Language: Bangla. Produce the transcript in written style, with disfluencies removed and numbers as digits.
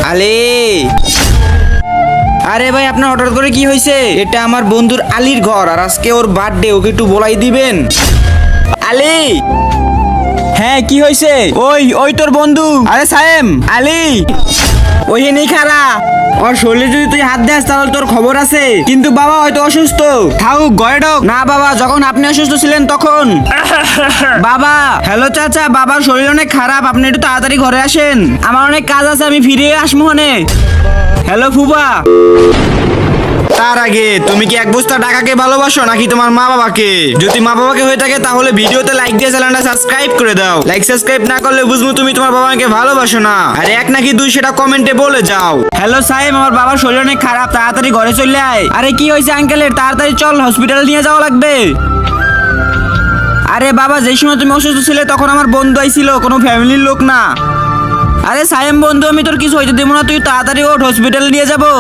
আলে আরে ভাই আপনার হঠাৎ করে কি হয়েছে? এটা আমার বন্ধুর আলীর ঘর আর আজকে ওর বার্থডে, ওকে একটু বলাই দিবেন। আলী, হ্যাঁ কি হয়েছে? ওই তোর বন্ধু। আরে সায়েম, আলী ওই নেই খারা, ওর শরীরে যদি তুই হাত দেস তাহলে তোর খবর আছে। কিন্তু বাবা হয়তো অসুস্থ, থাকুক ঘরে ঢোক। না বাবা, যখন আপনি অসুস্থ ছিলেন তখন। বাবা, হ্যালো চাচা, বাবার শরীর অনেক খারাপ, আপনি একটু তাড়াতাড়ি ঘরে আসেন, আমার অনেক কাজ আছে, আমি ফিরে আসবো হনে। হ্যালো ফুফা। তার আগে তুমি কি এক বস্তা টাকাকে ভালোবাসো নাকি তোমার মা বাবাকে? যদি মা বাবাকে হয়ে থাকে তাহলে ভিডিওতে লাইক দিয়ে চ্যানেলটা সাবস্ক্রাইব করে দাও। লাইক সাবস্ক্রাইব না করলে বুঝবো তুমি তোমার বাবাকে ভালোবাসো না। আর এক নাকি দুই সেটা কমেন্টে বলে যাও। হ্যালো সাইম, আমার বাবার শরীর অনেক খারাপ, তাড়াতাড়ি ঘরে চলে আয়। আরে কি হয়েছে আঙ্কেলের? তাড়াতাড়ি চল, হসপিটাল নিয়ে যাওয়া লাগবে। আরে বাবা, যে সময় তুমি অসুস্থ ছিলে তখন আমার বন্ধু আইছিল, কোনো ফ্যামিলির লোক না। আরে সাইম বন্ধু, আমি তোর কিছু হইতে দেবো না, তুই তাড়াতাড়ি ওঠ, হসপিটাল নিয়ে যাবো।